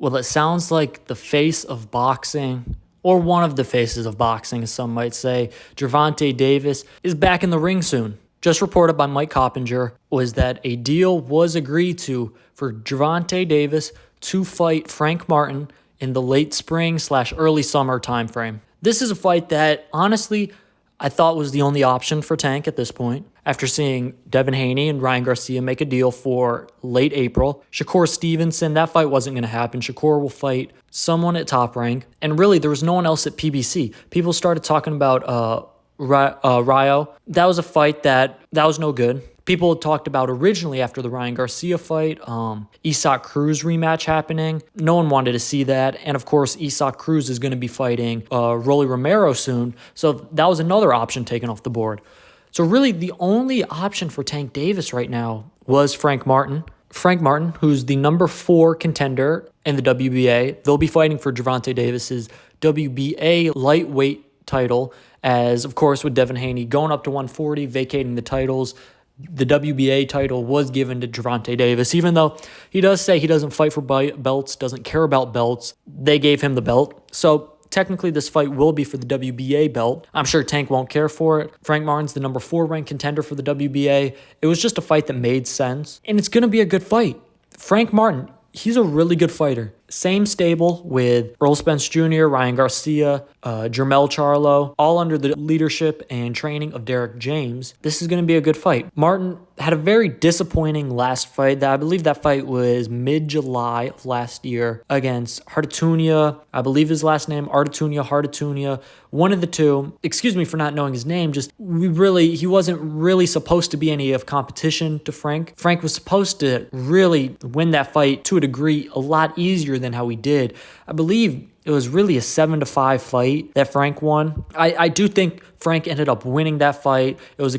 Well, it sounds like the face of boxing, or one of the faces of boxing, as some might say, Gervonta Davis, is back in the ring soon. Just reported by Mike Coppinger was that a deal was agreed to for Gervonta Davis to fight Frank Martin in the late spring/early summer timeframe. This is a fight that, honestly, I thought was the only option for Tank at this point. After seeing Devin Haney and Ryan Garcia make a deal for late April, Shakur Stevenson, that fight wasn't going to happen. Shakur will fight someone at Top Rank. And really, there was no one else at PBC. People started talking about Rio. That was a fight that was no good. People had talked about originally after the Ryan Garcia fight, Isak Cruz rematch happening. No one wanted to see that. And of course, Isak Cruz is going to be fighting Rolly Romero soon. So that was another option taken off the board. So really, the only option for Tank Davis right now was Frank Martin. Frank Martin, who's the number 4 contender in the WBA. They'll be fighting for Gervonta Davis's WBA lightweight title, as of course with Devin Haney going up to 140, vacating the titles. The WBA title was given to Gervonta Davis, even though he does say he doesn't fight for belts, doesn't care about belts. They gave him the belt. So technically, this fight will be for the WBA belt. I'm sure Tank won't care for it. Frank Martin's the number 4 ranked contender for the WBA. It was just a fight that made sense, and it's going to be a good fight. Frank Martin, he's a really good fighter. Same stable with Earl Spence Jr., Ryan Garcia, Jermell Charlo, all under the leadership and training of Derek James. This is going to be a good fight. Martin had a very disappointing last fight. I believe that fight was mid-July of last year against Hartitunia. I believe his last name, Hartitunia, one of the two. Excuse me for not knowing his name. He wasn't really supposed to be any of competition to Frank. Frank was supposed to really win that fight to a degree a lot easier than how he did. I believe it was really a 7-5 fight that Frank won. I do think Frank ended up winning that fight. It was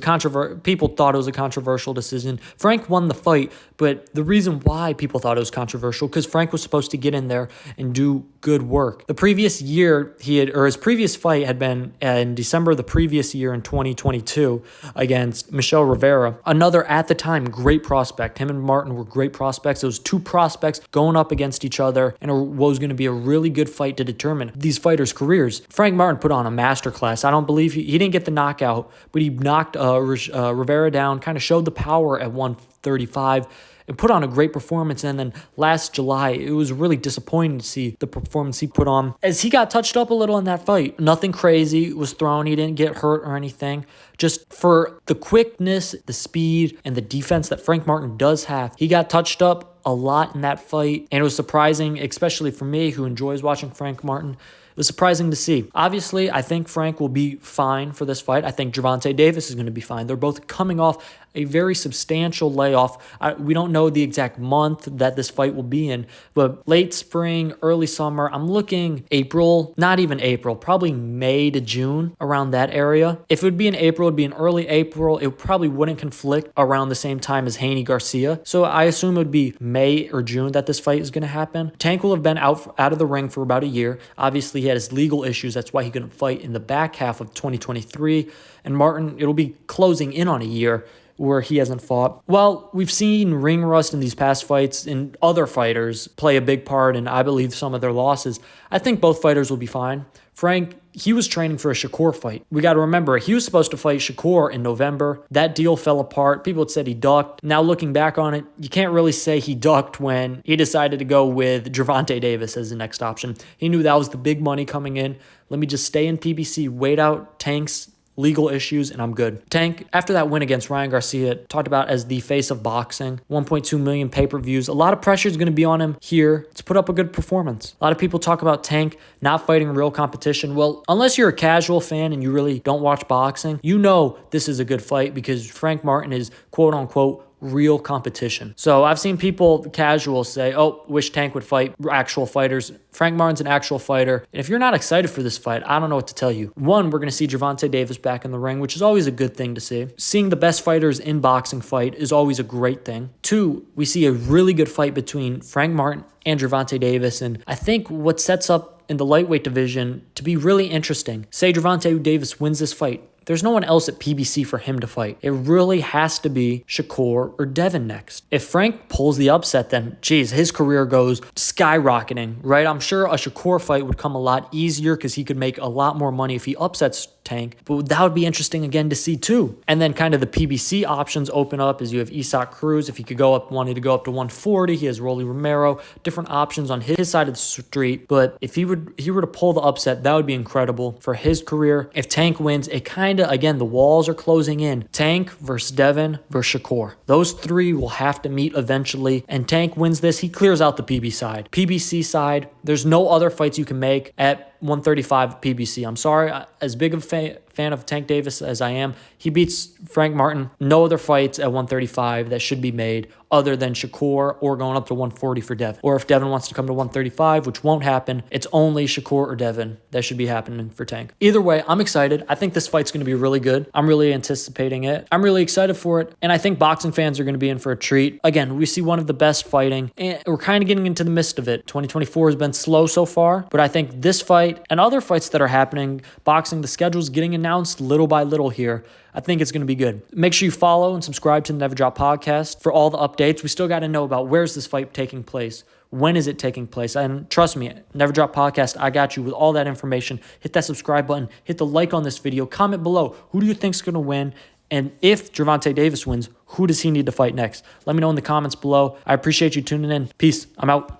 people thought it was a controversial decision. Frank won the fight, but the reason why people thought it was controversial, because Frank was supposed to get in there and do good work. The previous year, his previous fight had been in December of the previous year in 2022 against Michel Rivera. Another, at the time, great prospect. Him and Martin were great prospects. It was 2 prospects going up against each other, and it was going to be a really good fight to determine these fighters' careers. Frank Martin put on a masterclass. I don't believe he didn't get the knockout, but he knocked Rivera down, kind of showed the power at 135, and put on a great performance. And then last July, it was really disappointing to see the performance he put on, as he got touched up a little in that fight. Nothing crazy was thrown. He didn't get hurt or anything. Just for the quickness, the speed, and the defense that Frank Martin does have, he got touched up a lot in that fight. And it was surprising, especially for me who enjoys watching Frank Martin. It was surprising to see. Obviously, I think Frank will be fine for this fight. I think Gervonta Davis is going to be fine. They're both coming off a very substantial layoff. We don't know the exact month that this fight will be in, but late spring, early summer, I'm looking April, not even April, probably May to June, around that area. If it would be in April, it would be in early April. It probably wouldn't conflict around the same time as Haney Garcia. So I assume it would be May or June that this fight is going to happen. Tank will have been out of the ring for about a year. Obviously, he had his legal issues. That's why he couldn't fight in the back half of 2023. And Martin, it'll be closing in on a year where he hasn't fought. Well, we've seen ring rust in these past fights, and other fighters play a big part in, I believe, some of their losses. I think both fighters will be fine. Frank, he was training for a Shakur fight. We got to remember, he was supposed to fight Shakur in November. That deal fell apart. People had said he ducked. Now looking back on it, you can't really say he ducked when he decided to go with Gervonta Davis as the next option. He knew that was the big money coming in. Let me just stay in PBC, wait out Tank's legal issues, and I'm good. Tank, after that win against Ryan Garcia, talked about as the face of boxing, 1.2 million pay-per-views. A lot of pressure is going to be on him here to put up a good performance. A lot of people talk about Tank not fighting real competition. Well, unless you're a casual fan and you really don't watch boxing, you know this is a good fight because Frank Martin is quote-unquote real competition. So I've seen people, casual, say, oh, wish Tank would fight actual fighters. Frank Martin's an actual fighter. And if you're not excited for this fight, I don't know what to tell you. One, we're going to see Gervonta Davis back in the ring, which is always a good thing to see. Seeing the best fighters in boxing fight is always a great thing. Two, we see a really good fight between Frank Martin and Gervonta Davis. And I think what sets up in the lightweight division to be really interesting. Say Gervonta Davis wins this fight. there's no one else at PBC for him to fight. It really has to be Shakur or Devin next. If Frank pulls the upset, then geez, his career goes skyrocketing, right? I'm sure a Shakur fight would come a lot easier because he could make a lot more money if he upsets Tank, but that would be interesting again to see too. And then kind of the PBC options open up as you have Isak Cruz. If he could wanted to go up to 140, he has Rolly Romero, different options on his side of the street. But if he were to pull the upset, that would be incredible for his career. If Tank wins, it kind of, again, the walls are closing in. Tank versus Devin versus Shakur. Those three will have to meet eventually, and Tank wins this, he clears out the PBC side. There's no other fights you can make at 135 PBC. I'm sorry, as big of a fan of Tank Davis as I am, he beats Frank Martin. No other fights at 135 that should be made other than Shakur or going up to 140 for Devin. Or if Devin wants to come to 135, which won't happen, it's only Shakur or Devin that should be happening for Tank. Either way, I'm excited. I think this fight's going to be really good. I'm really anticipating it. I'm really excited for it. And I think boxing fans are going to be in for a treat. Again, we see one of the best fighting, and we're kind of getting into the midst of it. 2024 has been slow so far, but I think this fight and other fights that are happening, boxing, the schedule's getting announced little by little here. I think it's going to be good. Make sure you follow and subscribe to the Never Drop podcast for all the updates. We still got to know about where's this fight taking place? When is it taking place? And trust me, Never Drop podcast, I got you with all that information. Hit that subscribe button. Hit the like on this video. Comment below. Who do you think's going to win? And if Gervonta Davis wins, who does he need to fight next? Let me know in the comments below. I appreciate you tuning in. Peace. I'm out.